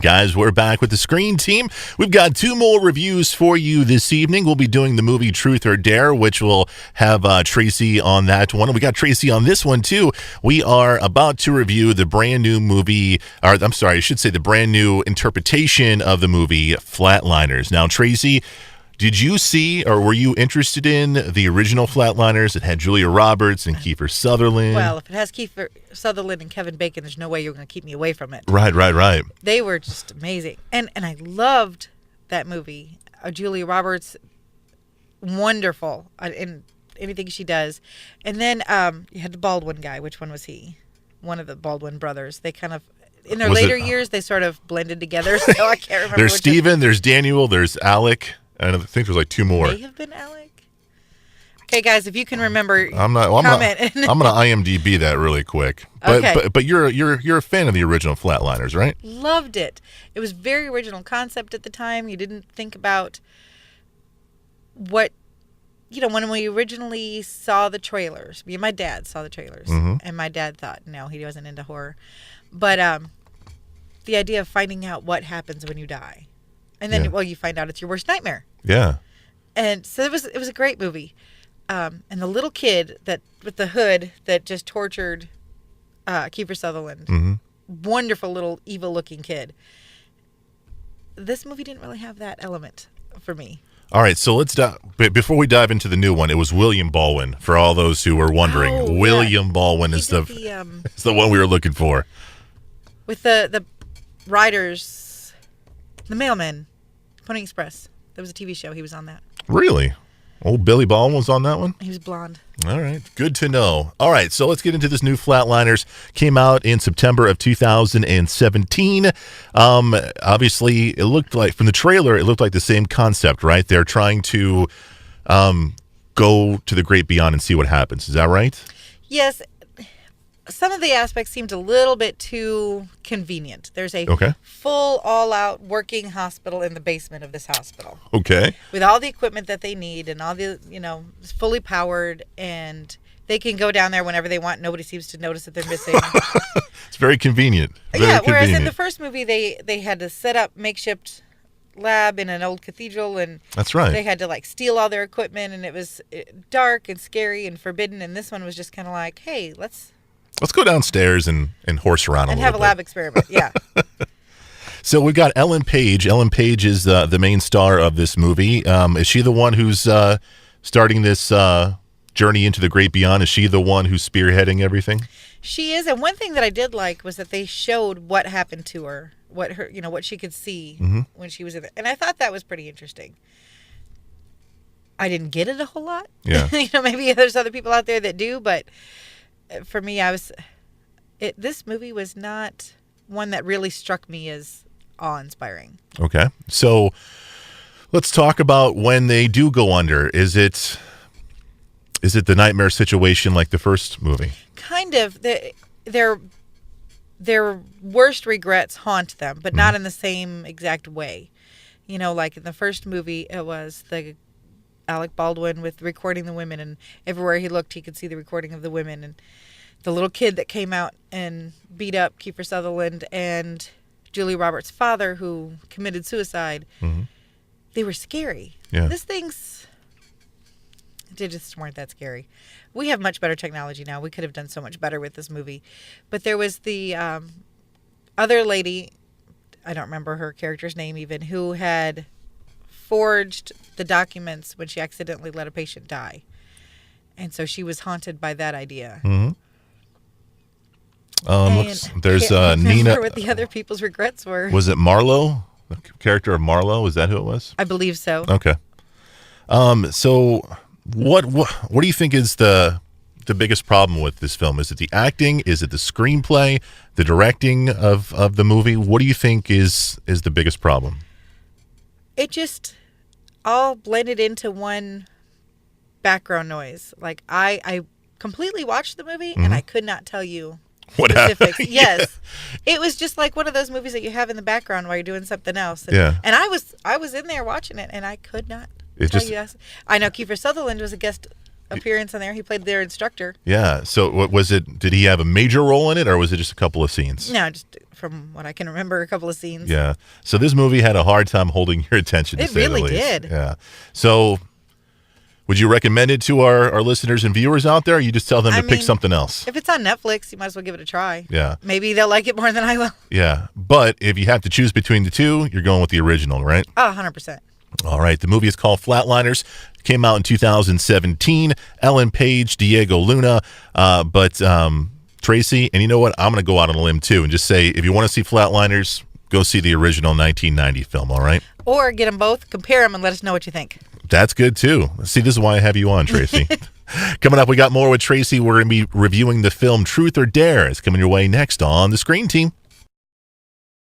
Guys, we're back with the Screen Team. We've got 2 more reviews for you this evening. We'll be doing the movie Truth or Dare, which will have Tracy on that one. And we got Tracy on this one, too. We are about to review the brand new movie, or I'm sorry, I should say the brand new interpretation of the movie Flatliners. Now, Tracy, did you see or were you interested in the original Flatliners? It had Julia Roberts and Kiefer Sutherland. Well, if it has Kiefer Sutherland and Kevin Bacon, there's no way you're going to keep me away from it. Right. They were just amazing. And I loved that movie. Julia Roberts, wonderful in anything she does. And then you had the Baldwin guy. Which one was he? One of the Baldwin brothers. They kind of, in their later years, they sort of blended together, so I can't remember. There's Steven, there's Daniel, there's Alec. And I think there's like 2 more. May have been Alec. Okay, guys, if you can remember, comment. I'm gonna IMDb that really quick. But you're a fan of the original Flatliners, right? Loved it. It was very original concept at the time. You didn't think about what, when we originally saw the trailers. Me and my dad saw the trailers, and my dad thought, no, he wasn't into horror. But the idea of finding out what happens when you die. And then, you find out it's your worst nightmare. Yeah. And so it was a great movie. And the little kid with the hood that just tortured Kiefer Sutherland, wonderful little evil-looking kid. This movie didn't really have that element for me. All right, so let's before we dive into the new one. It was William Baldwin. For all those who were wondering, William Baldwin is the one we were looking for. With the riders, the mailman. Pony Express. There was a TV show. He was on that. Really? Old Billy Baldwin was on that one? He was blonde. All right. Good to know. All right. So let's get into this new Flatliners. Came out in September of 2017. Obviously, it looked like, from the trailer, it looked like the same concept, right? They're trying to go to the great beyond and see what happens. Is that right? Yes. Some of the aspects seemed a little bit too convenient. There's a full, all-out working hospital in the basement of this hospital. Okay. With all the equipment that they need and all the, it's fully powered, and they can go down there whenever they want. Nobody seems to notice that they're missing. It's very convenient. Whereas in the first movie, they had to set up makeshift lab in an old cathedral, and that's right. They had to steal all their equipment, and it was dark and scary and forbidden. And this one was just kind of like, hey, let's go downstairs and horse around and have a lab experiment. Yeah. So we've got Ellen Page. Ellen Page is the main star of this movie. Is she the one who's starting this journey into the great beyond? Is she the one who's spearheading everything? She is. And one thing that I did like was that they showed what happened to her, what she could see when she was in there. And I thought that was pretty interesting. I didn't get it a whole lot. Yeah. Maybe there's other people out there that do, but for me, this movie was not one that really struck me as awe-inspiring. Okay. So let's talk about when they do go under. Is it the nightmare situation like the first movie? Kind of. Their worst regrets haunt them, but not in the same exact way. Like in the first movie, it was the Alec Baldwin with recording the women, and everywhere he looked, he could see the recording of the women, and the little kid that came out and beat up Kiefer Sutherland and Julia Roberts' father, who committed suicide. They were scary. Yeah. They just weren't that scary. We have much better technology now. We could have done so much better with this movie. But there was the other lady, I don't remember her character's name even, who had forged the documents when she accidentally let a patient die. And so she was haunted by that idea. There's Nina. What the other people's regrets were. Was it Marlowe? The character of Marlowe? Is that who it was? I believe so. Okay. So what do you think is the biggest problem with this film? Is it the acting? Is it the screenplay? The directing of the movie? What do you think is the biggest problem? It just all blended into one background noise. Like I completely watched the movie and I could not tell you what specifics. happened. Yes. It was just like one of those movies that you have in the background while you're doing something else. And, yeah. And I was in there watching it and I could not tell you. I know Kiefer Sutherland was a guest appearance on there. He played their instructor. Yeah. So what was it? Did he have a major role in it, or was it just a couple of scenes? No, just from what I can remember, a couple of scenes. Yeah. So this movie had a hard time holding your attention, to It say really the least. did. Yeah. So would you recommend it to our listeners and viewers out there, or you just tell them to pick something else? If it's on Netflix, you might as well give it a try. Yeah. Maybe they'll like it more than I will. Yeah. But if you have to choose between the two, you're going with the original, right? Oh, 100%. All right. The movie is called Flatliners. Came out in 2017. Ellen Page, Diego Luna. But Tracy, and you know what? I'm going to go out on a limb, too, and just say, if you want to see Flatliners, go see the original 1990 film, all right? Or get them both, compare them, and let us know what you think. That's good, too. See, this is why I have you on, Tracy. Coming up, we got more with Tracy. We're going to be reviewing the film Truth or Dare. It's coming your way next on The Screen Team.